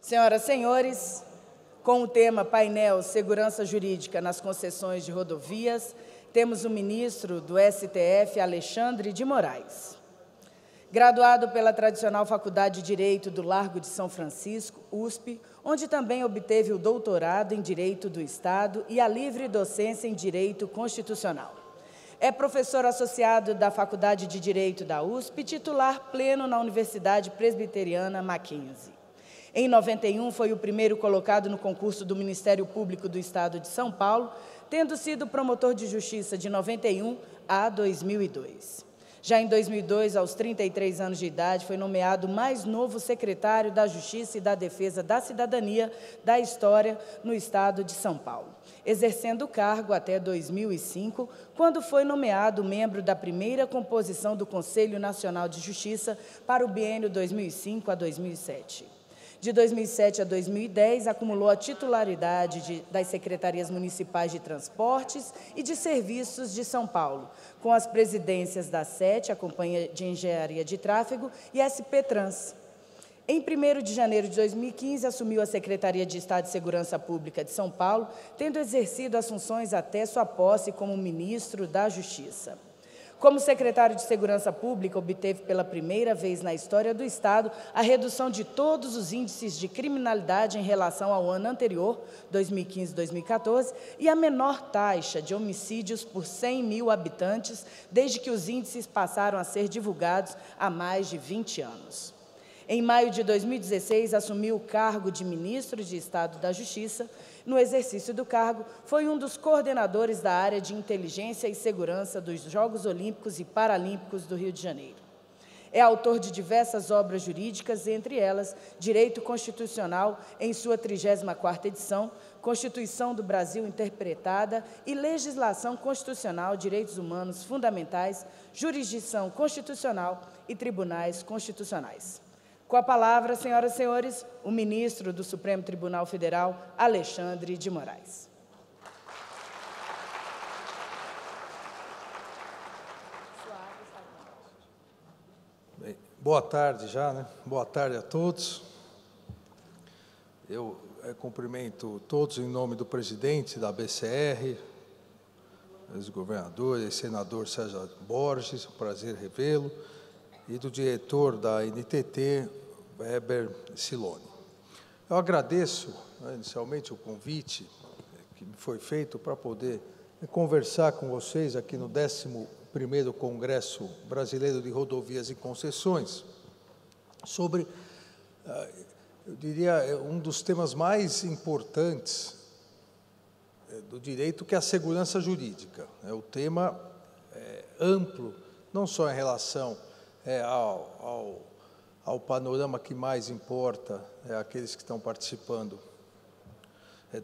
Senhoras e senhores, com o tema Painel Segurança Jurídica nas Concessões de Rodovias, temos o ministro do STF, Alexandre de Moraes. Graduado pela tradicional Faculdade de Direito do Largo de São Francisco, USP, onde também obteve o doutorado em Direito do Estado e a livre docência em Direito Constitucional. É professor associado da Faculdade de Direito da USP, titular pleno na Universidade Presbiteriana Mackenzie. Em 91, foi o primeiro colocado no concurso do Ministério Público do Estado de São Paulo, tendo sido promotor de justiça de 91 a 2002. Já em 2002, aos 33 anos de idade, foi nomeado o mais novo secretário da Justiça e da Defesa da Cidadania da história no Estado de São Paulo, exercendo o cargo até 2005, quando foi nomeado membro da primeira composição do Conselho Nacional de Justiça para o biênio 2005 a 2007. De 2007 a 2010, acumulou a titularidade das Secretarias Municipais de Transportes e de Serviços de São Paulo, com as presidências da SET, a Companhia de Engenharia de Tráfego, e SP Trans. Em 1º de janeiro de 2015, assumiu a Secretaria de Estado de Segurança Pública de São Paulo, tendo exercido as funções até sua posse como ministro da Justiça. Como secretário de Segurança Pública, obteve pela primeira vez na história do Estado a redução de todos os índices de criminalidade em relação ao ano anterior, 2015-2014, e a menor taxa de homicídios por 100 mil habitantes, desde que os índices passaram a ser divulgados há mais de 20 anos. Em maio de 2016, assumiu o cargo de ministro de Estado da Justiça. No exercício do cargo, foi um dos coordenadores da área de inteligência e segurança dos Jogos Olímpicos e Paralímpicos do Rio de Janeiro. É autor de diversas obras jurídicas, entre elas Direito Constitucional, em sua 34ª edição, Constituição do Brasil Interpretada e Legislação Constitucional, Direitos Humanos Fundamentais, Jurisdição Constitucional e Tribunais Constitucionais. Com a palavra, senhoras e senhores, o ministro do Supremo Tribunal Federal, Alexandre de Moraes. Bem, boa tarde já, né? Boa tarde a todos. Eu cumprimento todos em nome do presidente da BCR, ex-governador e senador Sérgio Borges, um prazer revê-lo, e do diretor da NTT, Weber Siloni. Eu agradeço, inicialmente, o convite que me foi feito para poder conversar com vocês aqui no 11º Congresso Brasileiro de Rodovias e Concessões sobre, eu diria, um dos temas mais importantes do direito, que é a segurança jurídica. O tema é amplo, não só em relação ao panorama que mais importa, aqueles que estão participando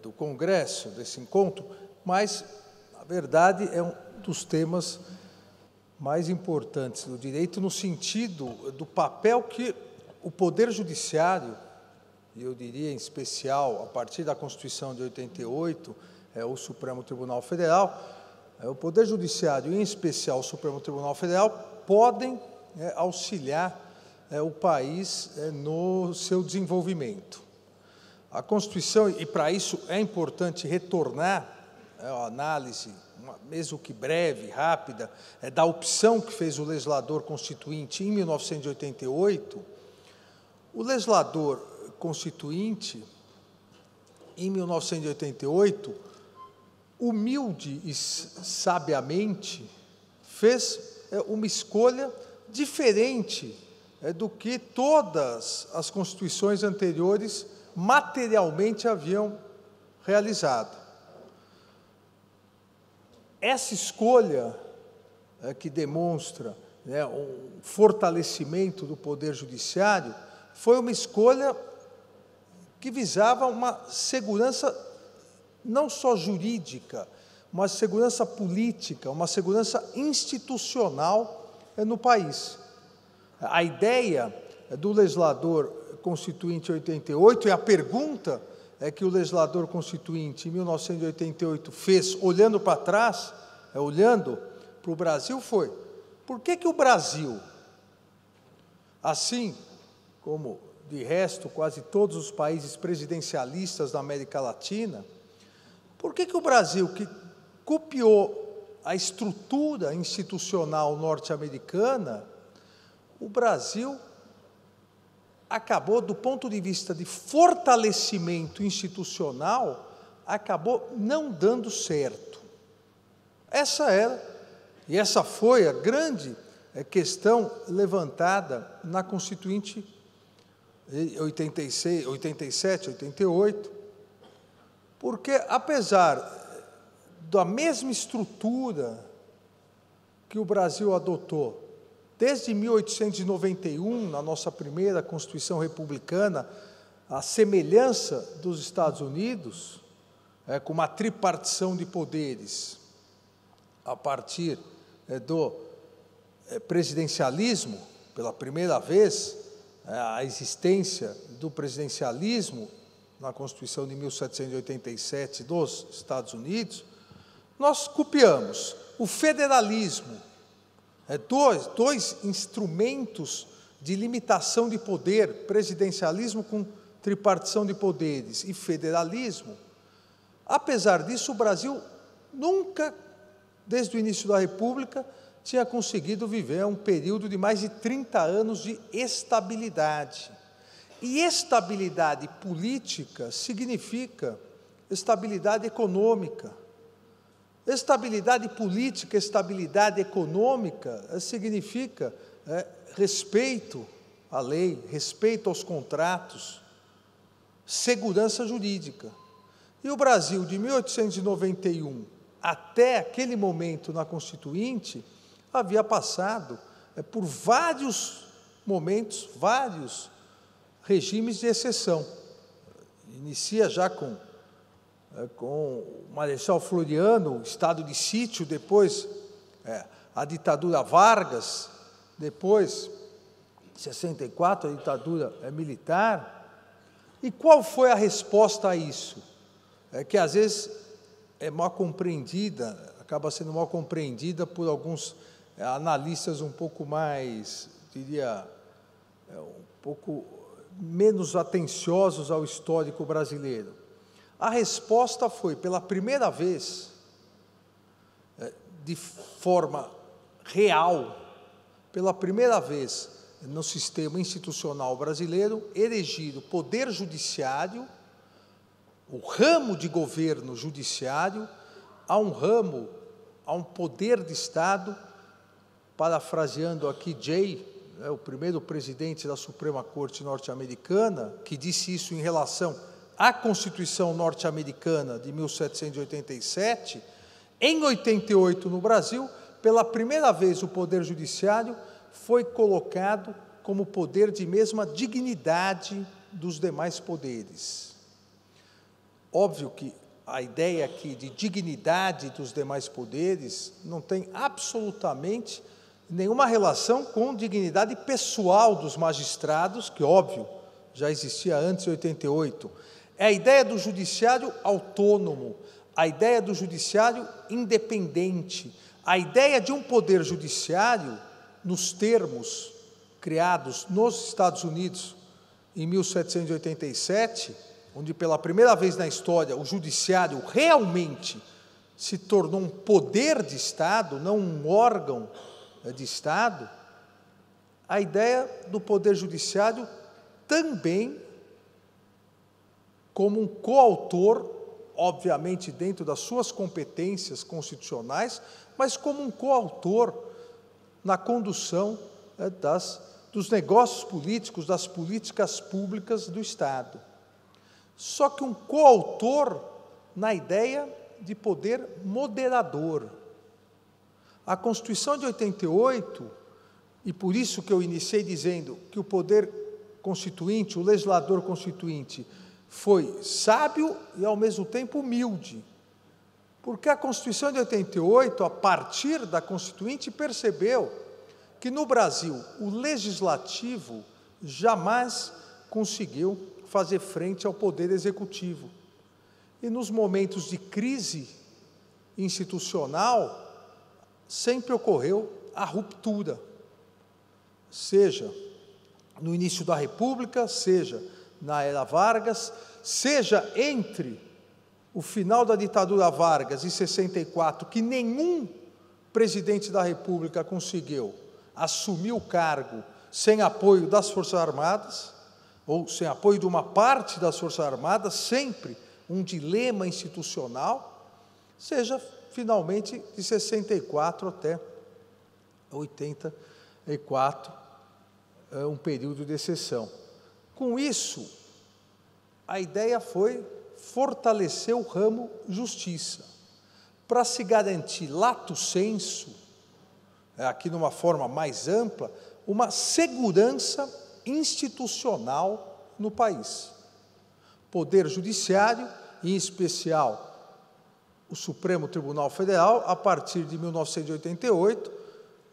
do Congresso, desse encontro, mas, na verdade, é um dos temas mais importantes do direito no sentido do papel que o Poder Judiciário, e eu diria em especial, a partir da Constituição de 88, o Supremo Tribunal Federal, o Poder Judiciário, e em especial o Supremo Tribunal Federal, podem auxiliar o país no seu desenvolvimento. A Constituição, e para isso é importante retornar a análise, mesmo que breve, rápida, da opção que fez o legislador constituinte em 1988. O legislador constituinte, em 1988, humilde e sabiamente, fez uma escolha diferente do que todas as constituições anteriores materialmente haviam realizado. Essa escolha que demonstra um fortalecimento do Poder Judiciário foi uma escolha que visava uma segurança não só jurídica, uma segurança política, uma segurança institucional no país. A ideia do legislador constituinte em 88, e a pergunta que o legislador constituinte em 1988 fez, olhando para trás, olhando para o Brasil, foi: por que o Brasil, assim como de resto, quase todos os países presidencialistas da América Latina, por que o Brasil, que copiou a estrutura institucional norte-americana, o Brasil acabou, do ponto de vista de fortalecimento institucional, acabou não dando certo? Essa era, e essa foi a grande questão levantada na Constituinte 86, 87, 88, porque, apesar da mesma estrutura que o Brasil adotou desde 1891, na nossa primeira Constituição Republicana, a semelhança dos Estados Unidos, com uma tripartição de poderes, a partir do presidencialismo, pela primeira vez, a existência do presidencialismo na Constituição de 1787 dos Estados Unidos, nós copiamos o federalismo, dois instrumentos de limitação de poder, presidencialismo com tripartição de poderes e federalismo. Apesar disso, o Brasil nunca, desde o início da República, tinha conseguido viver um período de mais de 30 anos de estabilidade. E estabilidade política significa estabilidade econômica. Estabilidade política, estabilidade econômica significa respeito à lei, respeito aos contratos, segurança jurídica. E o Brasil, de 1891 até aquele momento na Constituinte, havia passado por vários momentos, vários regimes de exceção. Inicia já com o Marechal Floriano, o estado de sítio, depois a ditadura Vargas, depois, em 64, a ditadura militar. E qual foi a resposta a isso? Que às vezes é mal compreendida, acaba sendo mal compreendida por alguns analistas um pouco mais, diria, um pouco menos atenciosos ao histórico brasileiro. A resposta foi, pela primeira vez, de forma real, pela primeira vez no sistema institucional brasileiro, erigir o poder judiciário, o ramo de governo judiciário, a um poder de Estado, parafraseando aqui Jay, o primeiro presidente da Suprema Corte norte-americana, que disse isso em relação à Constituição norte-americana de 1787, em 88 no Brasil, pela primeira vez o Poder Judiciário foi colocado como poder de mesma dignidade dos demais poderes. Óbvio que a ideia aqui de dignidade dos demais poderes não tem absolutamente nenhuma relação com dignidade pessoal dos magistrados, que, óbvio, já existia antes de 88. É a ideia do judiciário autônomo, a ideia do judiciário independente, a ideia de um poder judiciário, nos termos criados nos Estados Unidos em 1787, onde pela primeira vez na história o judiciário realmente se tornou um poder de Estado, não um órgão de Estado, a ideia do poder judiciário também como um coautor, obviamente dentro das suas competências constitucionais, mas como um coautor na condução dos negócios políticos, das políticas públicas do Estado. Só que um coautor na ideia de poder moderador. A Constituição de 88, e por isso que eu iniciei dizendo que o poder constituinte, o legislador constituinte, foi sábio e, ao mesmo tempo, humilde. Porque a Constituição de 88, a partir da Constituinte, percebeu que, no Brasil, o legislativo jamais conseguiu fazer frente ao poder executivo. E, nos momentos de crise institucional, sempre ocorreu a ruptura, seja no início da República, seja na era Vargas, seja entre o final da ditadura Vargas e 64, que nenhum presidente da República conseguiu assumir o cargo sem apoio das Forças Armadas, ou sem apoio de uma parte das Forças Armadas, sempre um dilema institucional, seja finalmente de 64 até 84, um período de exceção. Com isso, a ideia foi fortalecer o ramo justiça, para se garantir lato sensu, aqui numa forma mais ampla, uma segurança institucional no país. Poder Judiciário, em especial o Supremo Tribunal Federal, a partir de 1988, o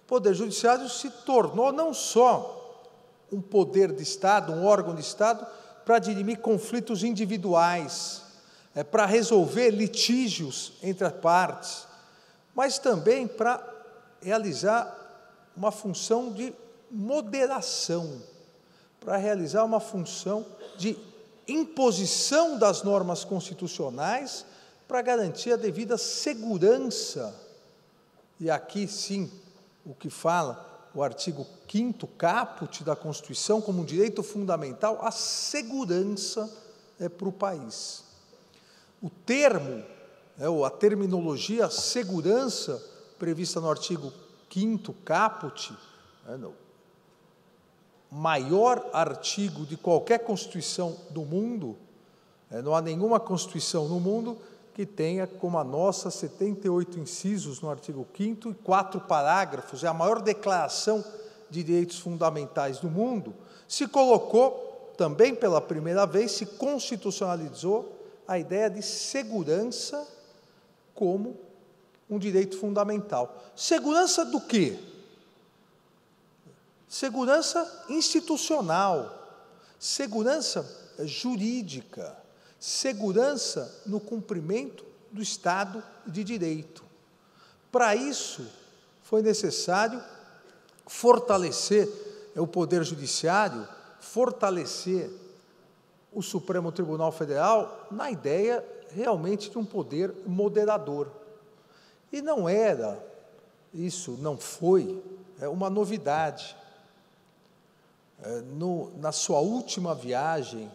Poder Judiciário se tornou não só um poder de Estado, um órgão de Estado, para dirimir conflitos individuais, para resolver litígios entre as partes, mas também para realizar uma função de moderação, para realizar uma função de imposição das normas constitucionais para garantir a devida segurança. E aqui, sim, o que fala o artigo 5º caput da Constituição como um direito fundamental, a segurança para o país. O termo, ou a terminologia segurança, prevista no artigo 5º caput, no maior artigo de qualquer Constituição do mundo, não há nenhuma Constituição no mundo que tenha, como a nossa, 78 incisos no artigo 5º e 4 parágrafos, é a maior declaração de direitos fundamentais do mundo, se colocou, também pela primeira vez, se constitucionalizou a ideia de segurança como um direito fundamental. Segurança do quê? Segurança institucional, segurança jurídica, segurança no cumprimento do Estado de Direito. Para isso, foi necessário fortalecer o Poder Judiciário, fortalecer o Supremo Tribunal Federal na ideia realmente de um poder moderador. E não era, isso não foi uma novidade. Na sua última viagem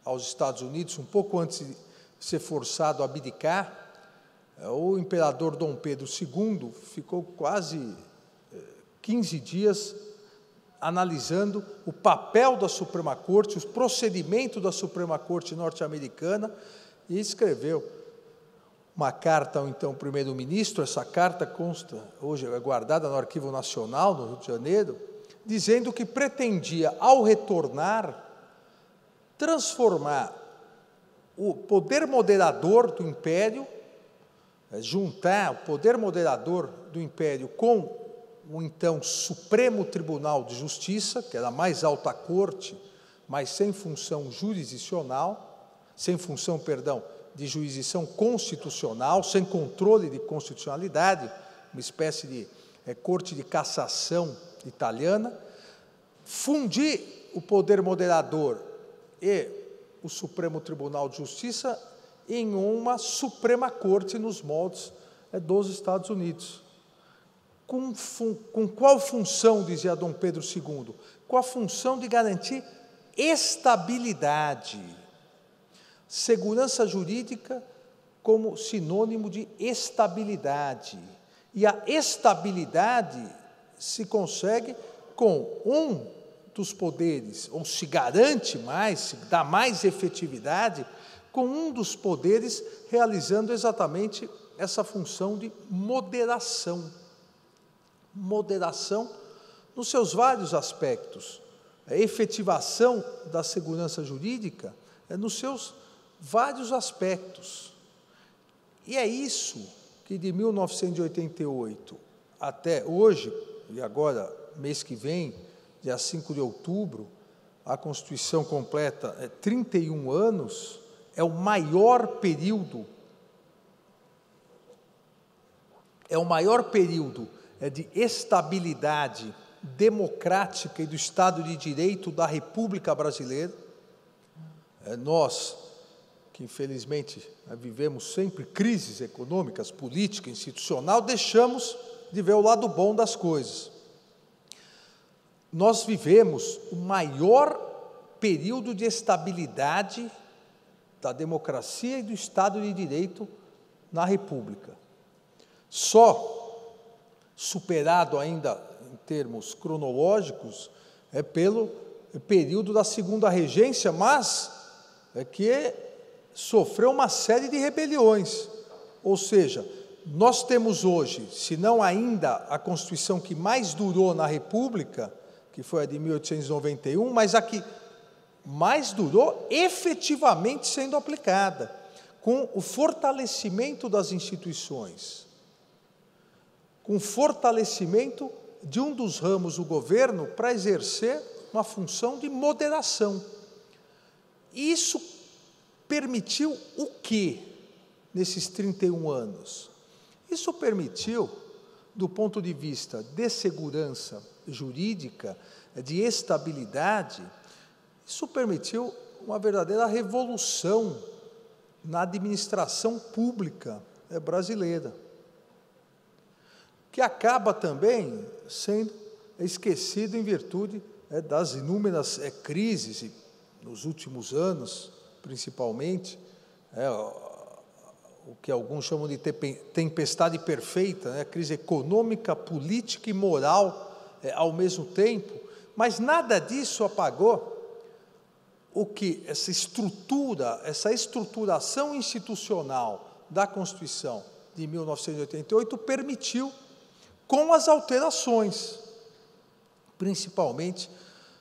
aos Estados Unidos, um pouco antes de ser forçado a abdicar, o imperador Dom Pedro II ficou quase 15 dias analisando o papel da Suprema Corte, os procedimentos da Suprema Corte norte-americana, e escreveu uma carta ao então primeiro-ministro. Essa carta consta, hoje é guardada no Arquivo Nacional, no Rio de Janeiro, dizendo que pretendia, ao retornar, transformar o poder moderador do Império, juntar o poder moderador do Império com o então Supremo Tribunal de Justiça, que era a mais alta corte, mas sem função jurisdicional, sem função, perdão, de jurisdição constitucional, sem controle de constitucionalidade, uma espécie de corte de cassação italiana, fundir o poder moderador e o Supremo Tribunal de Justiça em uma Suprema Corte nos moldes dos Estados Unidos. Com qual função, dizia Dom Pedro II? Com a função de garantir estabilidade. Segurança jurídica como sinônimo de estabilidade. E a estabilidade se consegue com um dos poderes, ou se garante mais, se dá mais efetividade, com um dos poderes realizando exatamente essa função de moderação. Moderação nos seus vários aspectos, a efetivação da segurança jurídica nos seus vários aspectos. E é isso que de 1988 até hoje, e agora, mês que vem, dia 5 de outubro, a Constituição completa 31 anos, é o maior período de estabilidade democrática e do Estado de Direito da República Brasileira. Nós, que infelizmente vivemos sempre crises econômicas, política, institucional, deixamos de ver o lado bom das coisas. Nós vivemos o maior período de estabilidade da democracia e do Estado de Direito na República. Só superado ainda em termos cronológicos pelo período da Segunda Regência, mas que sofreu uma série de rebeliões. Ou seja, nós temos hoje, se não ainda a Constituição que mais durou na República, que foi a de 1891, mas a que mais durou efetivamente sendo aplicada, com o fortalecimento das instituições, com o fortalecimento de um dos ramos do governo para exercer uma função de moderação. Isso permitiu o quê nesses 31 anos? Isso permitiu, do ponto de vista de segurança jurídica, de estabilidade, isso permitiu uma verdadeira revolução na administração pública brasileira, que acaba também sendo esquecido em virtude das inúmeras crises, e nos últimos anos, principalmente, o que alguns chamam de tempestade perfeita, crise econômica, política e moral ao mesmo tempo, mas nada disso apagou o que essa estruturação institucional da Constituição de 1988 permitiu, com as alterações, principalmente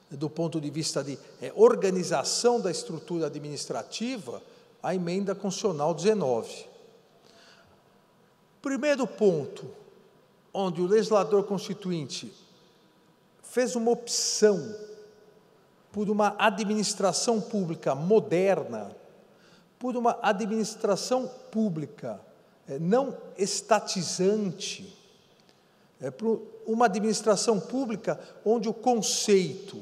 do ponto de vista de organização da estrutura administrativa, a emenda constitucional 19. Primeiro ponto, onde o legislador constituinte fez uma opção por uma administração pública moderna, por uma administração pública não estatizante, por uma administração pública onde o conceito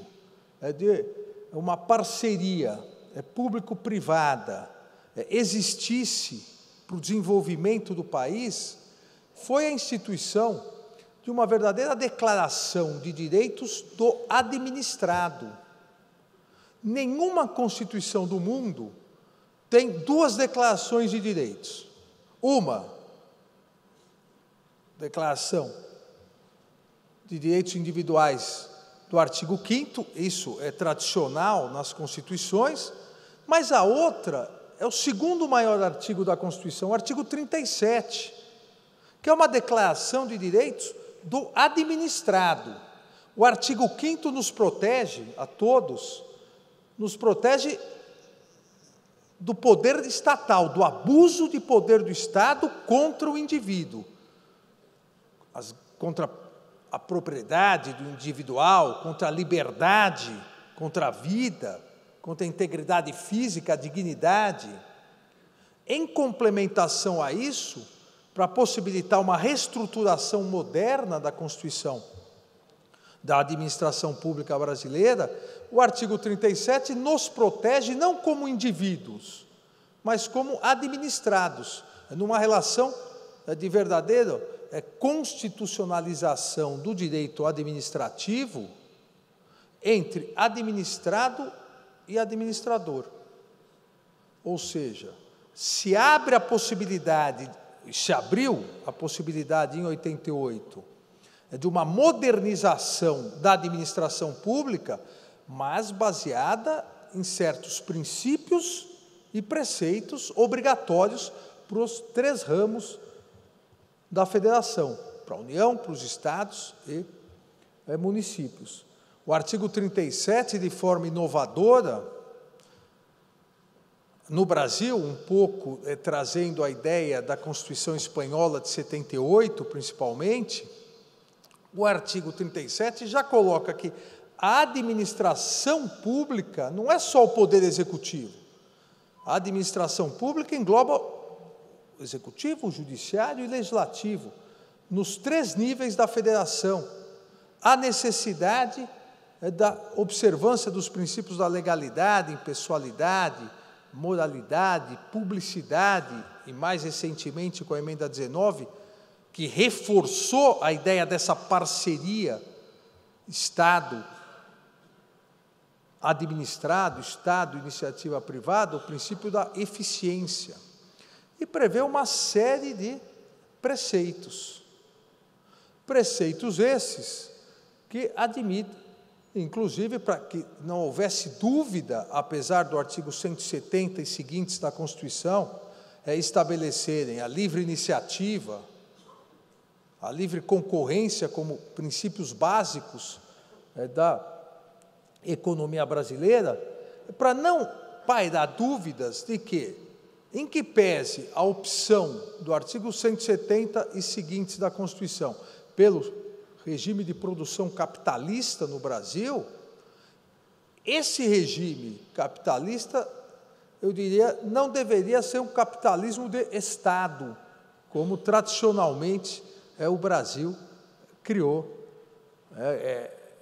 de uma parceria público-privada existisse para o desenvolvimento do país, foi a instituição de uma verdadeira declaração de direitos do administrado. Nenhuma Constituição do mundo tem duas declarações de direitos. Uma declaração de direitos individuais do artigo 5º, isso é tradicional nas Constituições, mas a outra é o segundo maior artigo da Constituição, o artigo 37, que é uma declaração de direitos do administrado. O artigo 5º nos protege, a todos, nos protege do poder estatal, do abuso de poder do Estado contra o indivíduo, contra a propriedade do individual, contra a liberdade, contra a vida, contra a integridade física, a dignidade. Em complementação a isso, para possibilitar uma reestruturação moderna da Constituição da administração pública brasileira, o artigo 37 nos protege não como indivíduos, mas como administrados, numa relação de verdadeira constitucionalização do direito administrativo entre administrado e administrador. Ou seja, se abriu a possibilidade em 88, de uma modernização da administração pública, mas baseada em certos princípios e preceitos obrigatórios para os 3 ramos da federação, para a União, para os estados e municípios. O artigo 37, de forma inovadora, no Brasil, um pouco trazendo a ideia da Constituição Espanhola de 78, principalmente, o artigo 37 já coloca que a administração pública não é só o poder executivo. A administração pública engloba o executivo, o judiciário e o legislativo, nos 3 níveis da federação. a necessidade da observância dos princípios da legalidade, impessoalidade, moralidade, publicidade, e mais recentemente com a emenda 19, que reforçou a ideia dessa parceria Estado administrado, Estado iniciativa privada, o princípio da eficiência, e prevê uma série de preceitos esses que admitem, inclusive, para que não houvesse dúvida, apesar do artigo 170 e seguintes da Constituição, estabelecerem a livre iniciativa, a livre concorrência como princípios básicos da economia brasileira, para não pairar dúvidas de que, em que pese a opção do artigo 170 e seguintes da Constituição pelo regime de produção capitalista no Brasil, esse regime capitalista, eu diria, não deveria ser um capitalismo de Estado, como tradicionalmente o Brasil criou.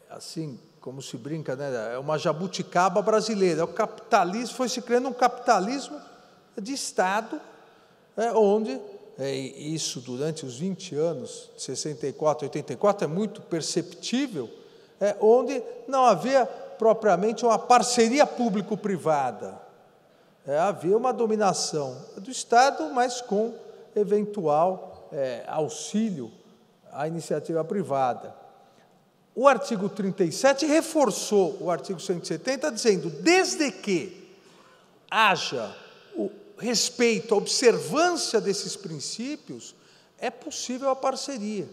Assim como se brinca, né? É uma jabuticaba brasileira. O capitalismo foi se criando um capitalismo de Estado, onde isso durante os 20 anos, de 64 a 84, é muito perceptível, onde não havia propriamente uma parceria público-privada. Havia uma dominação do Estado, mas com eventual auxílio à iniciativa privada. O artigo 37 reforçou o artigo 170, dizendo, desde que haja o respeito, a observância desses princípios, é possível a parceria.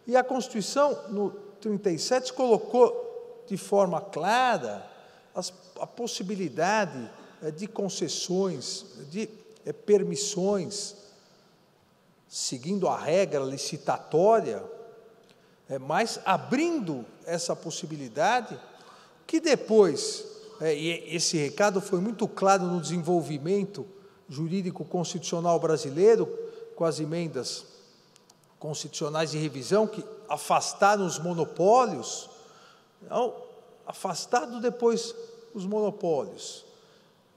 E a Constituição, no 37, colocou de forma clara a possibilidade de concessões, de permissões, seguindo a regra licitatória, mas abrindo essa possibilidade, que depois, e esse recado foi muito claro no desenvolvimento jurídico constitucional brasileiro, com as emendas constitucionais de revisão, que afastaram os monopólios, afastado depois os monopólios.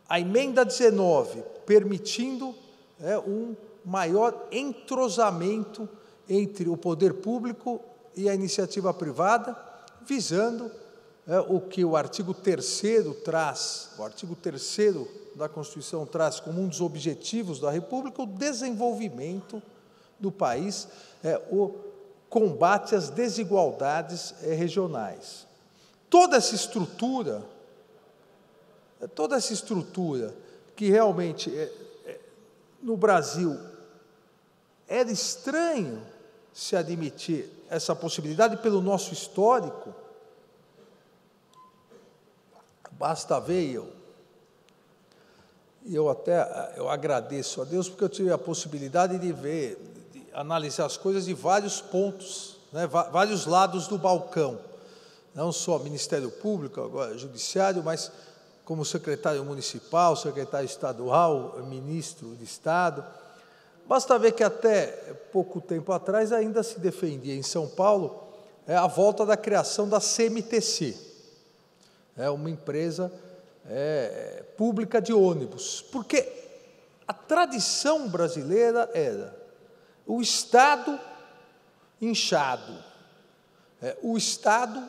A emenda 19, permitindo um maior entrosamento entre o poder público e a iniciativa privada, visando o que o artigo 3º traz, o artigo 3º da Constituição traz como um dos objetivos da República, o desenvolvimento do país, o combate às desigualdades regionais. Toda essa estrutura que realmente no Brasil era estranho se admitir essa possibilidade pelo nosso histórico. Basta ver, eu agradeço a Deus porque eu tive a possibilidade de ver, de analisar as coisas de vários pontos, né, vários lados do balcão, não só Ministério Público, agora Judiciário, mas como secretário municipal, secretário estadual, ministro de Estado. Basta ver que até pouco tempo atrás ainda se defendia em São Paulo a volta da criação da CMTC, uma empresa pública de ônibus, porque a tradição brasileira era o Estado inchado, o Estado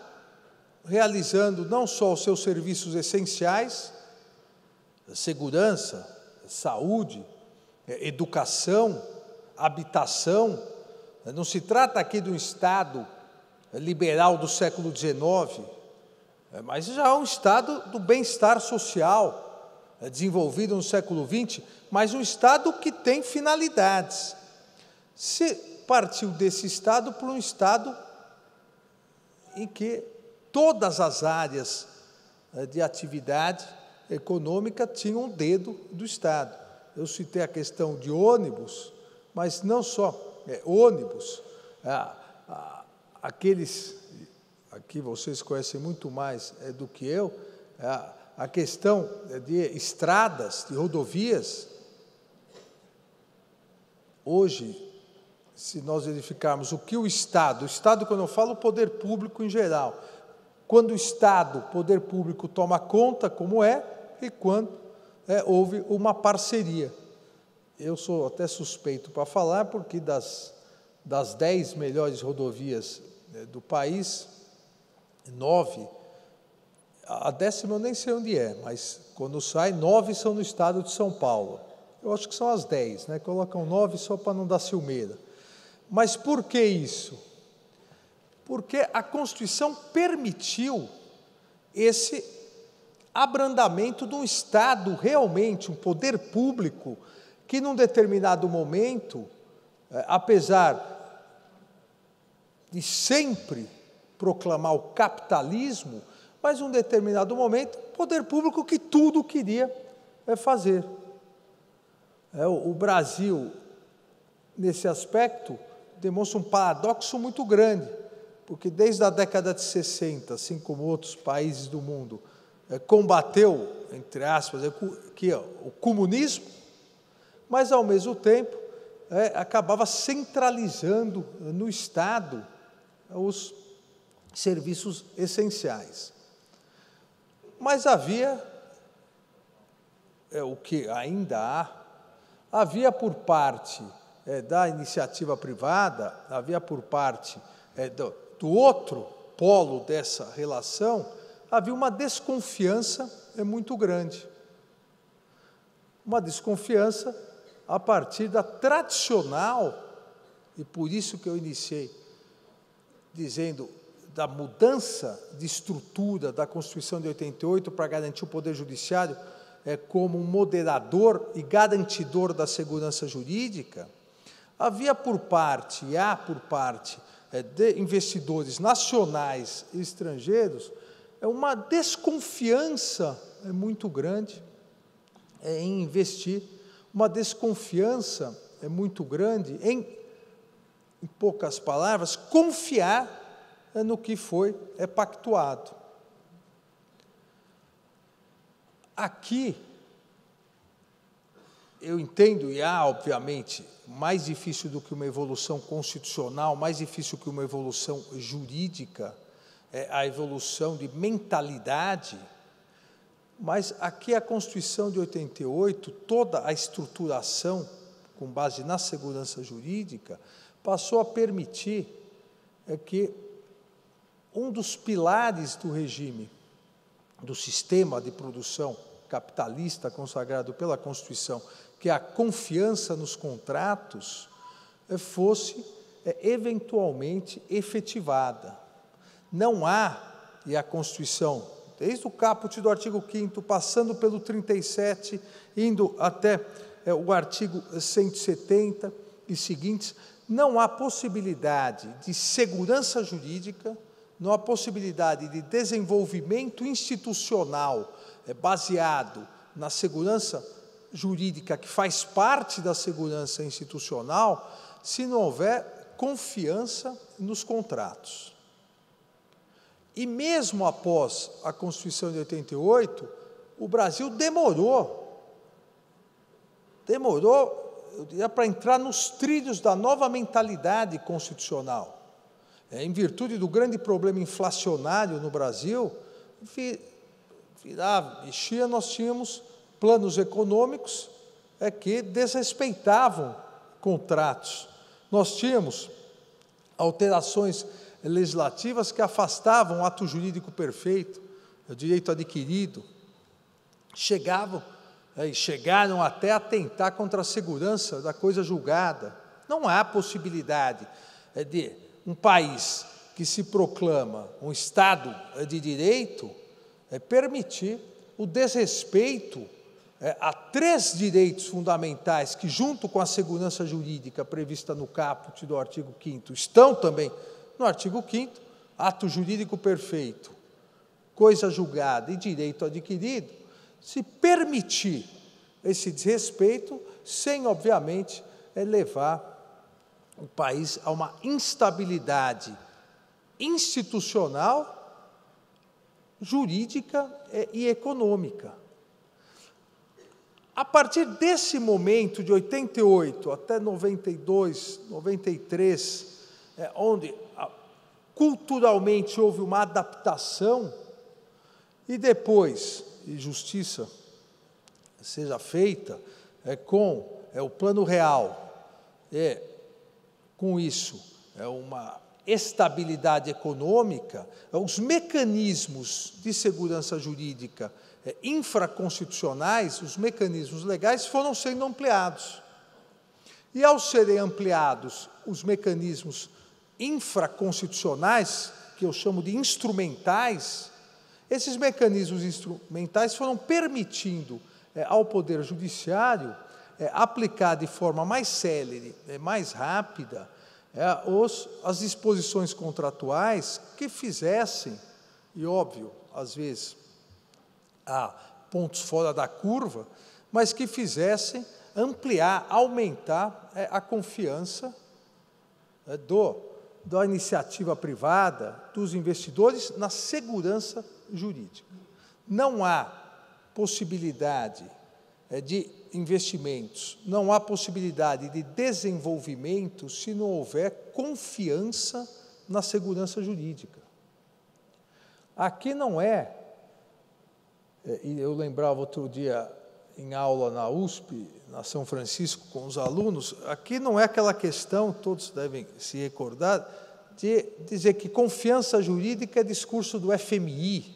realizando não só os seus serviços essenciais, segurança, saúde, educação, habitação. Não se trata aqui de um Estado liberal do século XIX, mas já é um Estado do bem-estar social, desenvolvido no século XX, mas um Estado que tem finalidades. Se partiu desse Estado para um Estado em que todas as áreas de atividade econômica tinham o dedo do Estado. Eu citei a questão de ônibus, mas não só ônibus, aqueles, aqui vocês conhecem muito mais do que eu, a questão de estradas, de rodovias. Hoje se nós verificarmos o que o Estado, quando eu falo o poder público em geral, quando o Estado, o poder público, toma conta, como é, e quando houve uma parceria. Eu sou até suspeito para falar, porque das 10 melhores rodovias do país, 9, a 10ª eu nem sei onde é, mas quando sai, 9 são no estado de São Paulo. Eu acho que são as 10, né? Colocam 9 só para não dar ciumeira. Mas por que isso? Porque a Constituição permitiu esse abrandamento de um Estado realmente, um poder público, que num determinado momento, apesar de sempre proclamar o capitalismo, mas num determinado momento, poder público que tudo queria fazer. O Brasil, nesse aspecto, demonstra um paradoxo muito grande, porque desde a década de 60, assim como outros países do mundo, combateu, entre aspas, o comunismo, mas, ao mesmo tempo, acabava centralizando no Estado os serviços essenciais. Mas havia, o que ainda havia por parte da iniciativa privada, havia por parte do outro polo dessa relação, havia uma desconfiança muito grande. Uma desconfiança a partir da tradicional, e por isso que eu iniciei dizendo da mudança de estrutura da Constituição de 88 para garantir o Poder Judiciário como um moderador e garantidor da segurança jurídica, havia por parte, e há por parte de investidores nacionais e estrangeiros, uma desconfiança muito grande em investir, uma desconfiança muito grande em poucas palavras, confiar no que foi pactuado. Aqui, eu entendo, e há, obviamente, mais difícil do que uma evolução constitucional, mais difícil que uma evolução jurídica, a evolução de mentalidade, mas aqui a Constituição de 88, toda a estruturação, com base na segurança jurídica, passou a permitir que um dos pilares do regime, do sistema de produção capitalista consagrado pela Constituição, que é a confiança nos contratos, fosse eventualmente efetivada. Não há, e a Constituição, desde o caput do artigo 5º, passando pelo 37, indo até o artigo 170 e seguintes, não há possibilidade de segurança jurídica, não há possibilidade de desenvolvimento institucional baseado na segurança jurídica, que faz parte da segurança institucional, se não houver confiança nos contratos. E mesmo após a Constituição de 88, o Brasil demorou, eu diria, para entrar nos trilhos da nova mentalidade constitucional. Em virtude do grande problema inflacionário no Brasil, mexia, nós tínhamos planos econômicos que desrespeitavam contratos. Nós tínhamos alterações legislativas que afastavam o ato jurídico perfeito, o direito adquirido, chegaram até a atentar contra a segurança da coisa julgada. Não há possibilidade de um país que se proclama um Estado de Direito permitir o desrespeito a 3 direitos fundamentais que, junto com a segurança jurídica prevista no caput do artigo 5º, estão também no artigo 5º, ato jurídico perfeito, coisa julgada e direito adquirido, se permitir esse desrespeito, sem, obviamente, levar o país a uma instabilidade institucional, jurídica e econômica. A partir desse momento, de 88 até 92, 93, onde culturalmente houve uma adaptação, e depois, e justiça seja feita, com o Plano Real, com isso, uma estabilidade econômica, os mecanismos de segurança jurídica infraconstitucionais, os mecanismos legais foram sendo ampliados. E, ao serem ampliados os mecanismos infraconstitucionais, que eu chamo de instrumentais, esses mecanismos instrumentais foram permitindo ao Poder Judiciário aplicar de forma mais célere, mais rápida, as disposições contratuais que fizessem, e óbvio, às vezes há pontos fora da curva, mas que fizessem ampliar, aumentar a confiança da iniciativa privada, dos investidores, na segurança jurídica. Não há possibilidade de investimentos, não há possibilidade de desenvolvimento se não houver confiança na segurança jurídica. Aqui não e eu lembrava outro dia em aula na USP, na São Francisco, com os alunos, aqui não é aquela questão, todos devem se recordar, de dizer que confiança jurídica é discurso do FMI,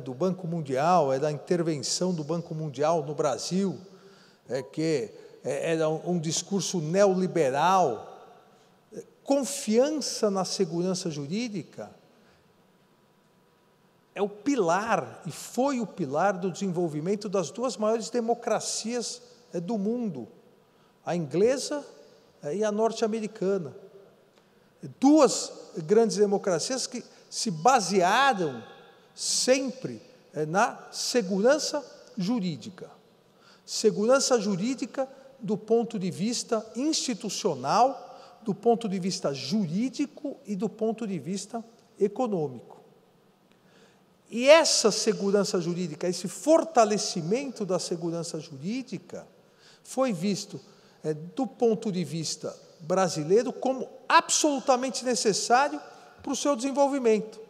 do Banco Mundial, da intervenção do Banco Mundial no Brasil, que era um discurso neoliberal. Confiança na segurança jurídica é o pilar, e foi o pilar do desenvolvimento das duas maiores democracias do mundo, a inglesa e a norte-americana. Duas grandes democracias que se basearam sempre na segurança jurídica. Segurança jurídica do ponto de vista institucional, do ponto de vista jurídico e do ponto de vista econômico. E essa segurança jurídica, esse fortalecimento da segurança jurídica, foi visto, do ponto de vista brasileiro, como absolutamente necessário para o seu desenvolvimento.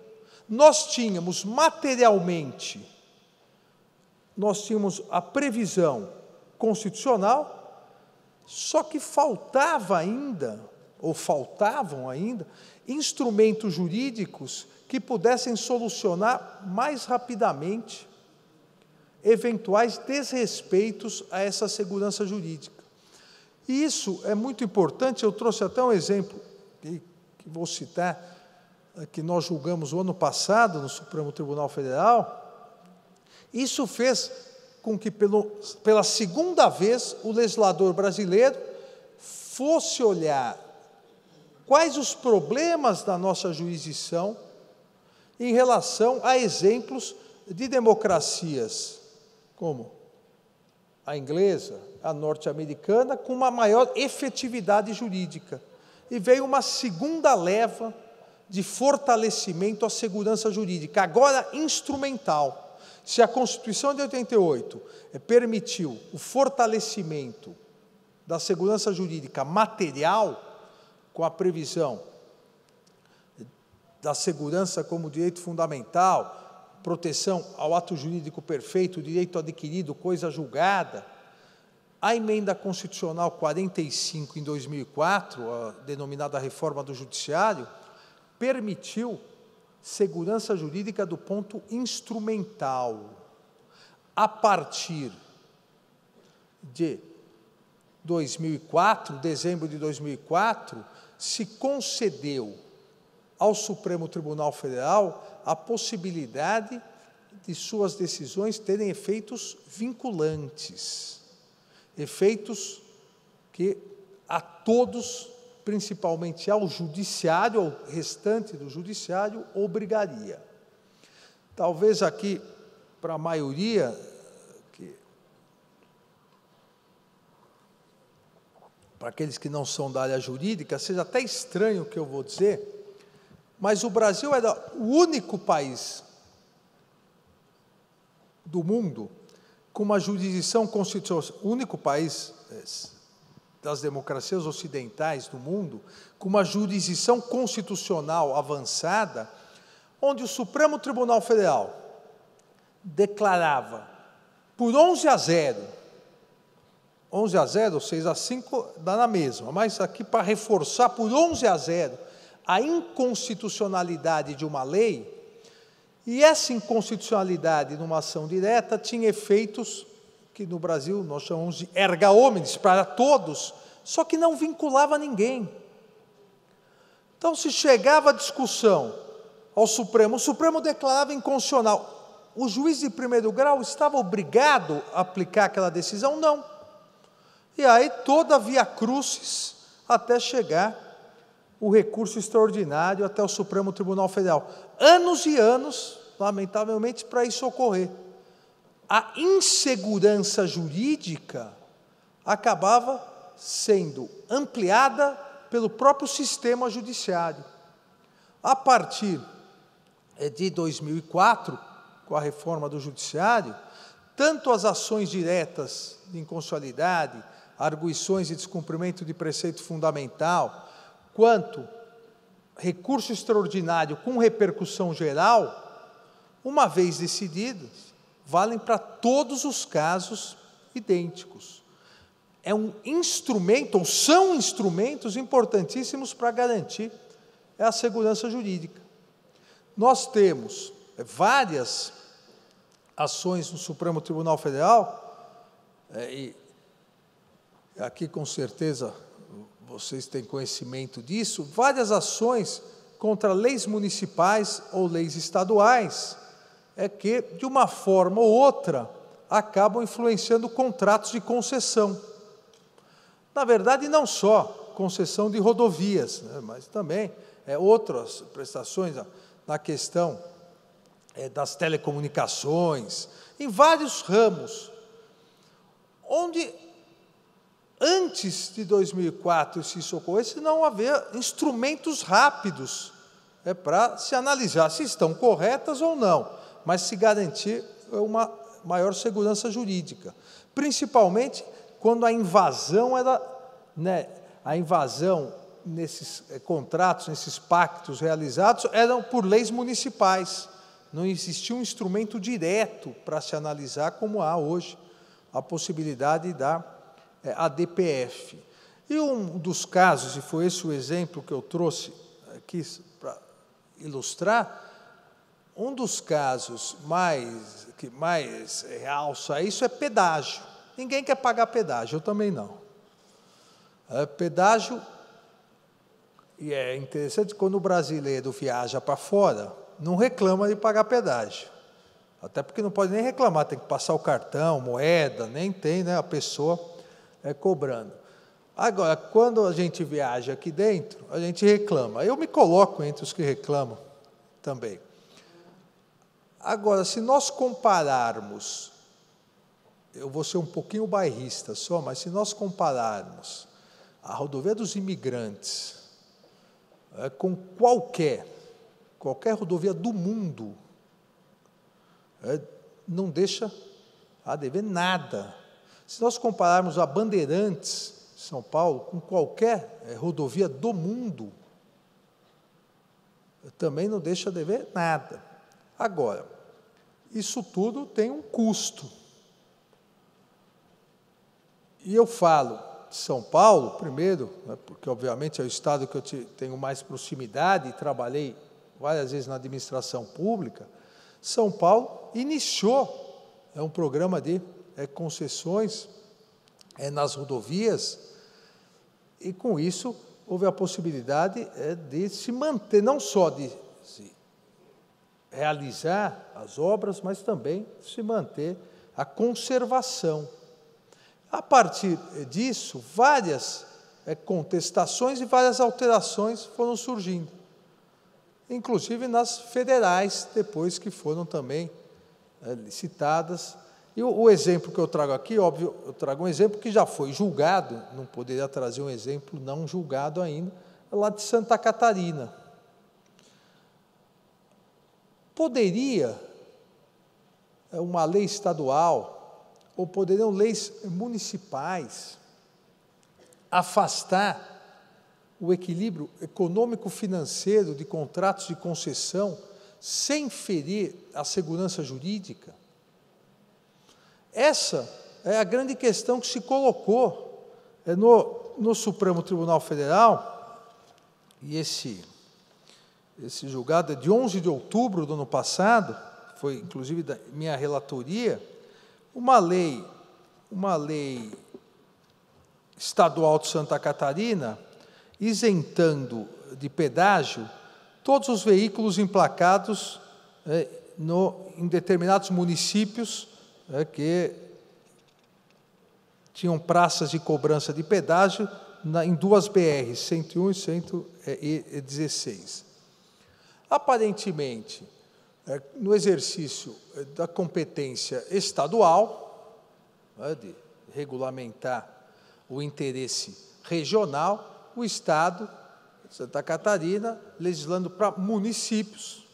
Nós tínhamos materialmente, a previsão constitucional, só que faltavam ainda, instrumentos jurídicos que pudessem solucionar mais rapidamente eventuais desrespeitos a essa segurança jurídica. E isso é muito importante. Eu trouxe até um exemplo, que vou citar, que nós julgamos o ano passado no Supremo Tribunal Federal. Isso fez com que, pela segunda vez, o legislador brasileiro fosse olhar quais os problemas da nossa jurisdição em relação a exemplos de democracias como a inglesa, a norte-americana, com uma maior efetividade jurídica. E veio uma segunda leva de fortalecimento à segurança jurídica, agora instrumental. Se a Constituição de 88 permitiu o fortalecimento da segurança jurídica material, com a previsão da segurança como direito fundamental, proteção ao ato jurídico perfeito, direito adquirido, coisa julgada, a emenda constitucional 45, em 2004, a denominada reforma do Judiciário, permitiu segurança jurídica do ponto instrumental. A partir de 2004, dezembro de 2004, se concedeu ao Supremo Tribunal Federal a possibilidade de suas decisões terem efeitos vinculantes, efeitos que a todos, principalmente ao judiciário, ao restante do judiciário, obrigaria. Talvez aqui, para a maioria, para aqueles que não são da área jurídica, seja até estranho o que eu vou dizer, mas o Brasil era o único país do mundo com uma jurisdição constitucional, o único país das democracias ocidentais do mundo, com uma jurisdição constitucional avançada, onde o Supremo Tribunal Federal declarava por 11-0, 11-0, 6-5 dá na mesma, mas aqui para reforçar, por 11-0, a inconstitucionalidade de uma lei, e essa inconstitucionalidade numa ação direta tinha efeitos que no Brasil nós chamamos de erga omnes, para todos, só que não vinculava ninguém. Então, se chegava a discussão ao Supremo, o Supremo declarava inconstitucional. O juiz de primeiro grau estava obrigado a aplicar aquela decisão? Não. E aí toda a via crucis até chegar o recurso extraordinário até o Supremo Tribunal Federal. Anos e anos, lamentavelmente, para isso ocorrer. A insegurança jurídica acabava sendo ampliada pelo próprio sistema judiciário. A partir de 2004, com a reforma do judiciário, tanto as ações diretas de inconstitucionalidade, arguições de descumprimento de preceito fundamental, quanto recurso extraordinário com repercussão geral, uma vez decididas, valem para todos os casos idênticos. É um instrumento, ou são instrumentos importantíssimos para garantir a segurança jurídica. Nós temos várias ações no Supremo Tribunal Federal, e aqui com certeza vocês têm conhecimento disso, várias ações contra leis municipais ou leis estaduais, que, de uma forma ou outra, acabam influenciando contratos de concessão. Na verdade, não só concessão de rodovias, mas também outras prestações na questão das telecomunicações, em vários ramos, onde antes de 2004, se isso ocorresse, não havia instrumentos rápidos para se analisar se estão corretas ou não, mas se garantir uma maior segurança jurídica, principalmente quando a invasão era, a invasão nesses contratos, nesses pactos realizados, eram por leis municipais, não existia um instrumento direto para se analisar como há hoje a possibilidade da ADPF. E um dos casos, e foi esse o exemplo que eu trouxe aqui para ilustrar, um dos casos que mais realça isso é pedágio. Ninguém quer pagar pedágio, eu também não. Pedágio, e é interessante, quando o brasileiro viaja para fora, não reclama de pagar pedágio. Até porque não pode nem reclamar, tem que passar o cartão, moeda, nem tem, a pessoa cobrando. Agora, quando a gente viaja aqui dentro, a gente reclama. Eu me coloco entre os que reclamam também. Agora, se nós compararmos, eu vou ser um pouquinho bairrista só, mas se nós compararmos a rodovia dos imigrantes com qualquer rodovia do mundo, não deixa a dever nada. Se nós compararmos a Bandeirantes, São Paulo, com qualquer rodovia do mundo, também não deixa a dever nada. Agora, isso tudo tem um custo. E eu falo de São Paulo, primeiro, porque obviamente é o estado que eu tenho mais proximidade e trabalhei várias vezes na administração pública. São Paulo iniciou um programa de concessões nas rodovias, e com isso houve a possibilidade de se manter, não só de se realizar as obras, mas também se manter a conservação. A partir disso, várias contestações e várias alterações foram surgindo, inclusive nas federais, depois que foram também licitadas. E o exemplo que eu trago aqui, óbvio, eu trago um exemplo que já foi julgado, não poderia trazer um exemplo não julgado ainda, lá de Santa Catarina. Poderia uma lei estadual ou poderão leis municipais afastar o equilíbrio econômico-financeiro de contratos de concessão sem ferir a segurança jurídica? Essa é a grande questão que se colocou no Supremo Tribunal Federal, e esse julgado é de 11 de outubro do ano passado, foi inclusive da minha relatoria, uma lei estadual de Santa Catarina, isentando de pedágio todos os veículos emplacados em determinados municípios que tinham praças de cobrança de pedágio em duas BRs, 101 e 116. Aparentemente, no exercício da competência estadual, de regulamentar o interesse regional, o Estado de Santa Catarina, legislando para municípios,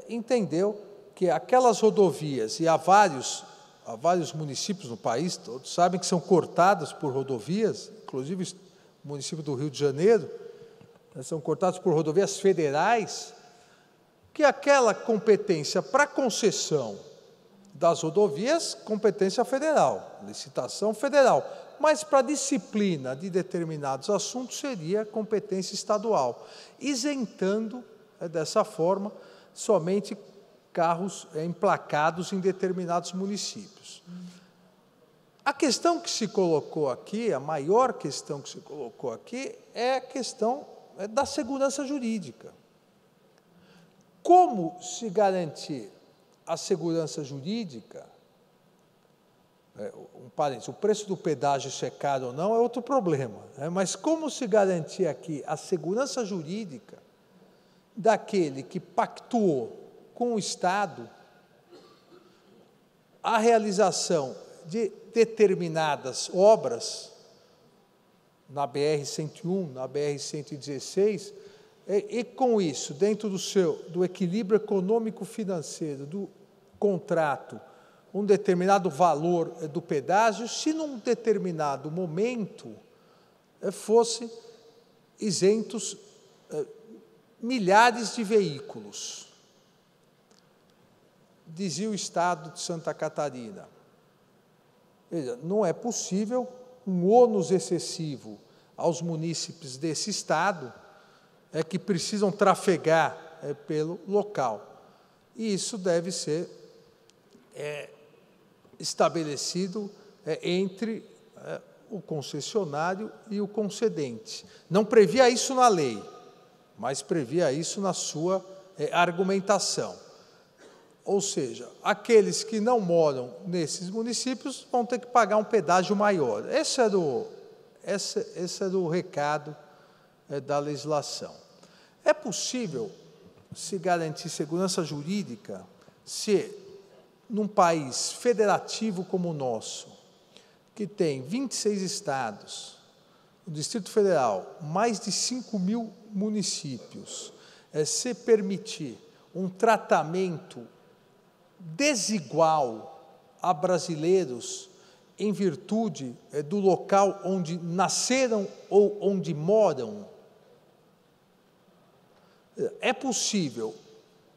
entendeu que aquelas rodovias, e há vários municípios no país, todos sabem que são cortados por rodovias, inclusive o município do Rio de Janeiro, são cortados por rodovias federais, que aquela competência para concessão das rodovias, competência federal, licitação federal, mas para disciplina de determinados assuntos seria competência estadual, isentando, dessa forma, somente carros emplacados em determinados municípios. A questão que se colocou aqui, a maior questão que se colocou aqui, é a questão da segurança jurídica. Como se garantir a segurança jurídica? Um parênteses, o preço do pedágio, se é caro ou não, é outro problema. Mas como se garantir aqui a segurança jurídica daquele que pactuou com o Estado a realização de determinadas obras na BR-101, na BR-116, e com isso, dentro do equilíbrio econômico-financeiro do contrato, um determinado valor do pedágio, se num determinado momento fosse isentos milhares de veículos. Dizia o Estado de Santa Catarina, veja, não é possível um ônus excessivo aos munícipes desse Estado que precisam trafegar pelo local. E isso deve ser estabelecido entre o concessionário e o concedente. Não previa isso na lei, mas previa isso na sua argumentação. Ou seja, aqueles que não moram nesses municípios vão ter que pagar um pedágio maior. Esse era o recado da legislação. É possível se garantir segurança jurídica se, num país federativo como o nosso, que tem 26 estados, o Distrito Federal, mais de 5.000 municípios, se permitir um tratamento desigual a brasileiros em virtude do local onde nasceram ou onde moram? É possível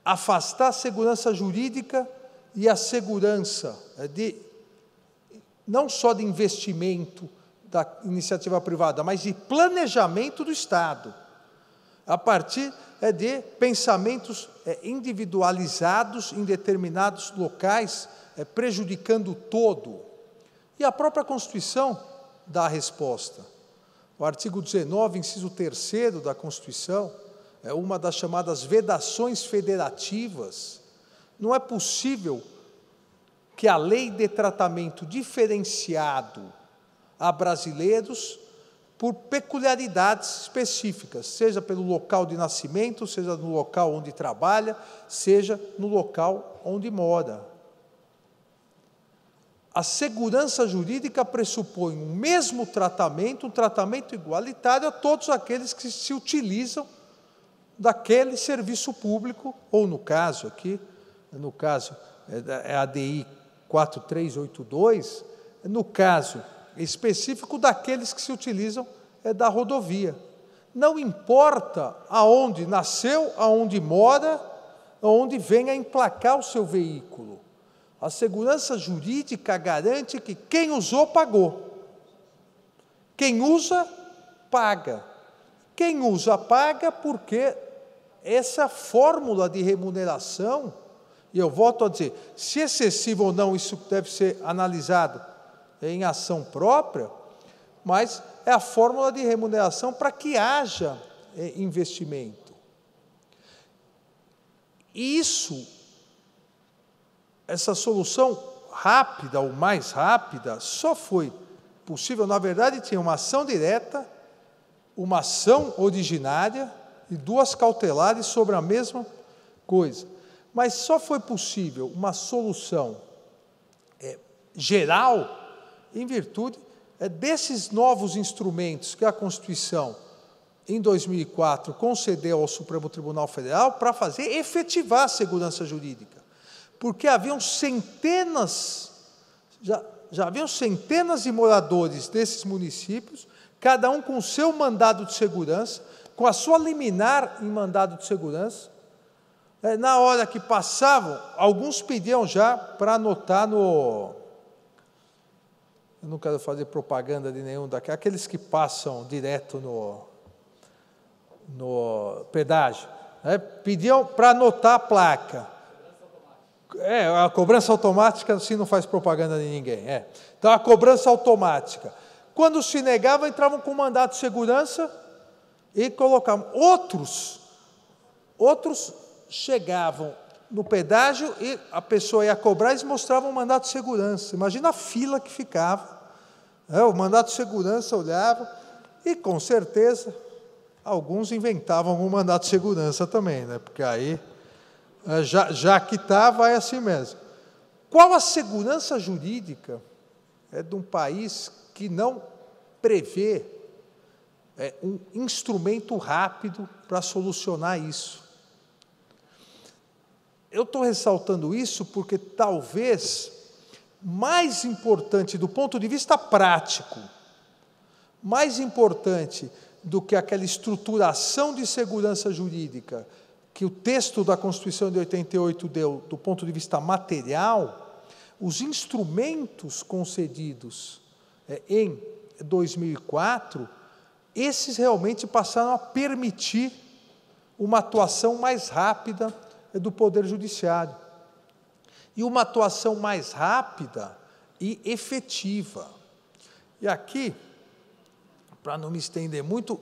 afastar a segurança jurídica e a segurança não só de investimento da iniciativa privada, mas de planejamento do Estado, a partir de pensamentos individualizados em determinados locais, prejudicando o todo. E a própria Constituição dá a resposta. O artigo 19, inciso 3º da Constituição, é uma das chamadas vedações federativas. Não é possível que a lei dê tratamento diferenciado a brasileiros por peculiaridades específicas, seja pelo local de nascimento, seja no local onde trabalha, seja no local onde mora. A segurança jurídica pressupõe um mesmo tratamento, um tratamento igualitário a todos aqueles que se utilizam daquele serviço público, ou no caso aqui, é a ADI 4382, no caso específico daqueles que se utilizam da rodovia. Não importa aonde nasceu, aonde mora, aonde venha emplacar o seu veículo. A segurança jurídica garante que quem usou, pagou. Quem usa, paga. Quem usa, paga, porque essa fórmula de remuneração, e eu volto a dizer, se excessivo ou não, isso deve ser analisado em ação própria, mas é a fórmula de remuneração para que haja investimento. E essa solução rápida, ou mais rápida, só foi possível, na verdade, tinha uma ação direta, uma ação originária e 2 cautelares sobre a mesma coisa. Mas só foi possível uma solução geral em virtude desses novos instrumentos que a Constituição, em 2004, concedeu ao Supremo Tribunal Federal para fazer efetivar a segurança jurídica. Porque haviam centenas, já haviam centenas de moradores desses municípios, cada um com o seu mandado de segurança, com a sua liminar em mandado de segurança. Na hora que passavam, alguns pediam já para anotar no... Eu não quero fazer propaganda de nenhum daqueles, aqueles que passam direto no pedágio, pediam para anotar a placa. A cobrança automática, assim, não faz propaganda de ninguém. Então, a cobrança automática. Quando se negavam, entravam com mandado de segurança e colocavam. Outros chegavam no pedágio e a pessoa ia cobrar e eles mostravam o mandado de segurança. Imagina a fila que ficava. O mandado de segurança olhava e, com certeza, alguns inventavam algum mandado de segurança também, porque aí, já que estava, é assim mesmo. Qual a segurança jurídica de um país que não prevê um instrumento rápido para solucionar isso? Eu estou ressaltando isso porque talvez mais importante do ponto de vista prático, mais importante do que aquela estruturação de segurança jurídica que o texto da Constituição de 88 deu do ponto de vista material, os instrumentos concedidos em 2004, esses realmente passaram a permitir uma atuação mais rápida do Poder Judiciário. E uma atuação mais rápida e efetiva. E aqui, para não me estender muito,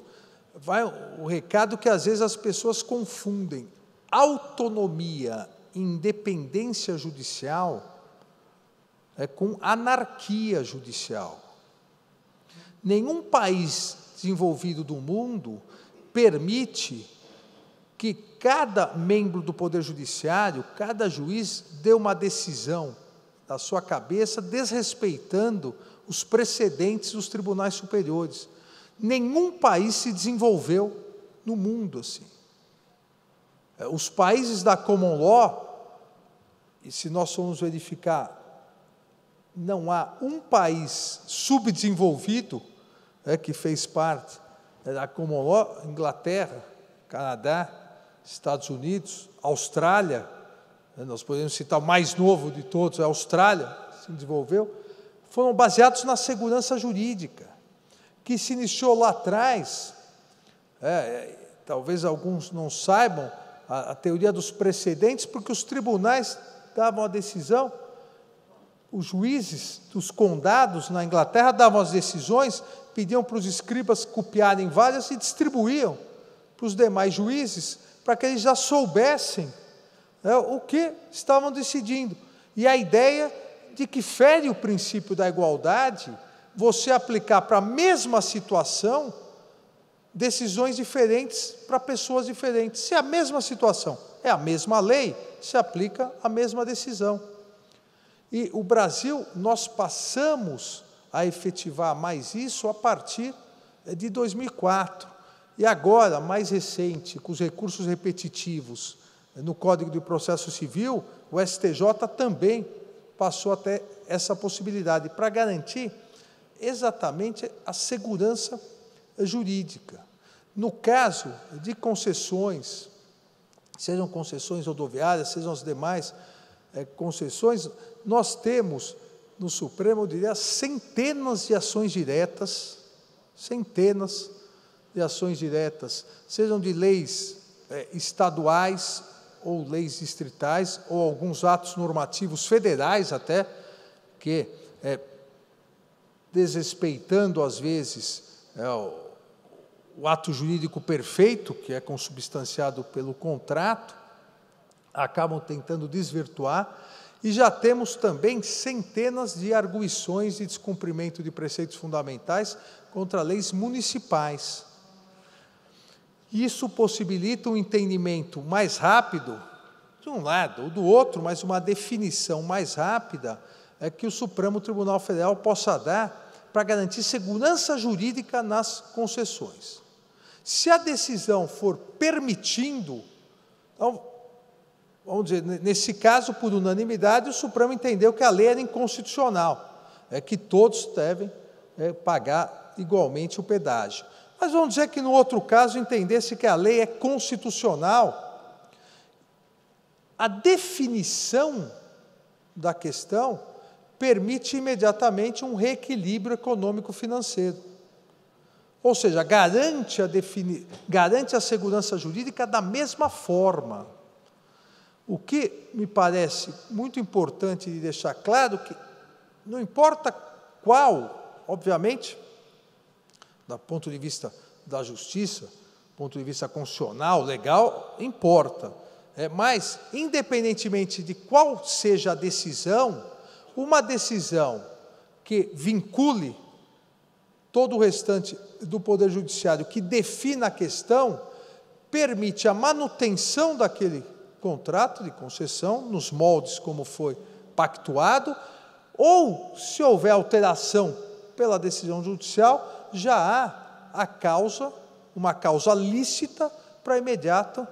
vai o recado que às vezes as pessoas confundem. Autonomia e independência judicial com anarquia judicial. Nenhum país desenvolvido do mundo permite que cada membro do Poder Judiciário, cada juiz, dê uma decisão da sua cabeça, desrespeitando os precedentes dos tribunais superiores. Nenhum país se desenvolveu no mundo assim. Os países da Common Law, e se nós formos verificar, não há um país subdesenvolvido que fez parte da Common Law: Inglaterra, Canadá, Estados Unidos, Austrália, nós podemos citar o mais novo de todos, a Austrália, se desenvolveu, foram baseados na segurança jurídica, que se iniciou lá atrás. Talvez alguns não saibam a teoria dos precedentes, porque os tribunais davam a decisão, os juízes dos condados na Inglaterra davam as decisões, pediam para os escribas copiarem várias e distribuíam para os demais juízes, para que eles já soubessem o que estavam decidindo. E a ideia de que fere o princípio da igualdade você aplicar para a mesma situação decisões diferentes para pessoas diferentes. Se a mesma situação é a mesma lei, se aplica a mesma decisão. E o Brasil, nós passamos a efetivar mais isso a partir de 2004. E agora, mais recente, com os recursos repetitivos no Código de Processo Civil, o STJ também passou até essa possibilidade, para garantir exatamente a segurança jurídica. No caso de concessões, sejam concessões rodoviárias, sejam as demais concessões, nós temos no Supremo, eu diria, centenas de ações diretas, sejam de leis estaduais ou leis distritais, ou alguns atos normativos federais até, que, desrespeitando, às vezes, o ato jurídico perfeito, que é consubstanciado pelo contrato, acabam tentando desvirtuar, e já temos também centenas de arguições de descumprimento de preceitos fundamentais contra leis municipais. Isso possibilita um entendimento mais rápido, de um lado ou do outro, mas uma definição mais rápida que o Supremo Tribunal Federal possa dar para garantir segurança jurídica nas concessões. Se a decisão for permitindo, então, vamos dizer, nesse caso, por unanimidade, o Supremo entendeu que a lei era inconstitucional, que todos devem pagar igualmente o pedágio. Mas vamos dizer que, no outro caso, entendesse que a lei é constitucional, a definição da questão permite imediatamente um reequilíbrio econômico-financeiro. Ou seja, garante a segurança jurídica da mesma forma. O que me parece muito importante de deixar claro que não importa qual, obviamente, do ponto de vista da justiça, do ponto de vista constitucional, legal, importa. Mas, independentemente de qual seja a decisão, uma decisão que vincule todo o restante do Poder Judiciário, que defina a questão, permite a manutenção daquele contrato de concessão, nos moldes como foi pactuado, ou, se houver alteração pela decisão judicial, já há a causa, uma causa lícita para imediato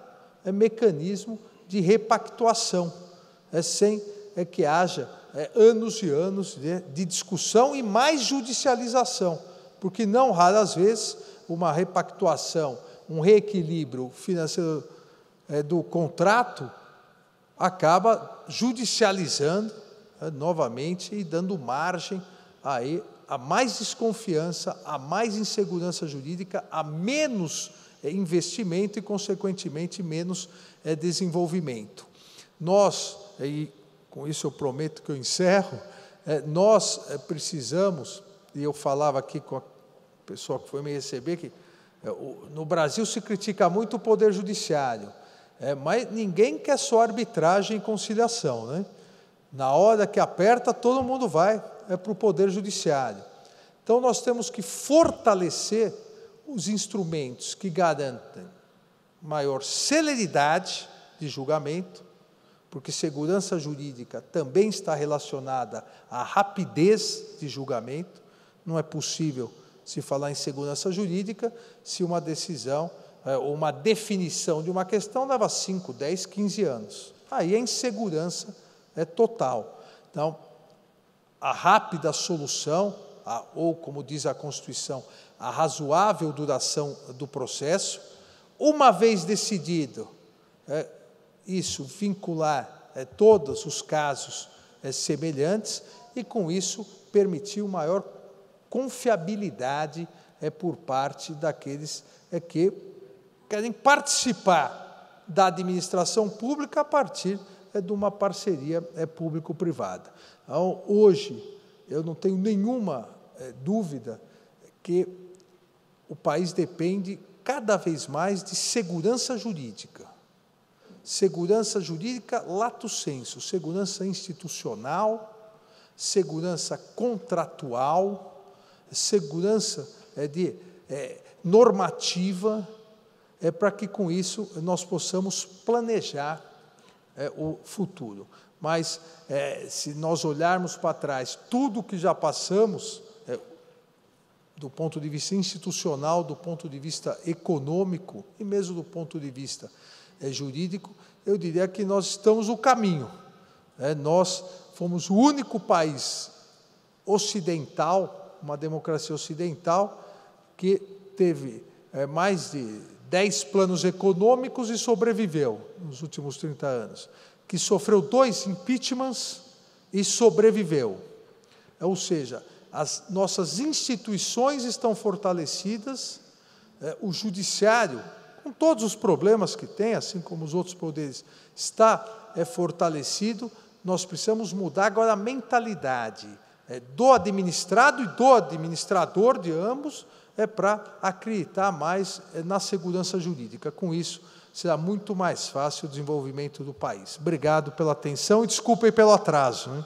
mecanismo de repactuação, sem que haja anos e anos de discussão e mais judicialização, porque não raras vezes uma repactuação, um reequilíbrio financeiro do contrato acaba judicializando novamente e dando margem a mais desconfiança, a mais insegurança jurídica, a menos investimento e, consequentemente, menos desenvolvimento. Nós, e com isso eu prometo que eu encerro, nós precisamos, e eu falava aqui com a pessoa que foi me receber, que no Brasil se critica muito o Poder Judiciário, mas ninguém quer só arbitragem e conciliação, né? Na hora que aperta, todo mundo vai para o Poder Judiciário. Então, nós temos que fortalecer os instrumentos que garantem maior celeridade de julgamento, porque segurança jurídica também está relacionada à rapidez de julgamento. Não é possível se falar em segurança jurídica se uma decisão ou uma definição de uma questão leva 5, 10, 15 anos. Aí a insegurança é total. Então, a rápida solução, ou como diz a Constituição, a razoável duração do processo, uma vez decidido, isso vincular todos os casos semelhantes e, com isso, permitir maior confiabilidade por parte daqueles que querem participar da administração pública a partir de uma parceria público-privada. Então, hoje, eu não tenho nenhuma dúvida que o país depende cada vez mais de segurança jurídica. Segurança jurídica lato sensu, segurança institucional, segurança contratual, segurança normativa, para que com isso nós possamos planejar o futuro. Mas, se nós olharmos para trás, tudo que já passamos, do ponto de vista institucional, do ponto de vista econômico e mesmo do ponto de vista jurídico, eu diria que nós estamos no caminho. Nós fomos o único país ocidental, uma democracia ocidental, que teve mais de 10 planos econômicos e sobreviveu nos últimos 30 anos, que sofreu 2 impeachments e sobreviveu. Ou seja, as nossas instituições estão fortalecidas, o judiciário, com todos os problemas que tem, assim como os outros poderes, está fortalecido. Nós precisamos mudar agora a mentalidade do administrado e do administrador de ambos, para acreditar mais na segurança jurídica. Com isso, será muito mais fácil o desenvolvimento do país. Obrigado pela atenção e desculpem pelo atraso, né?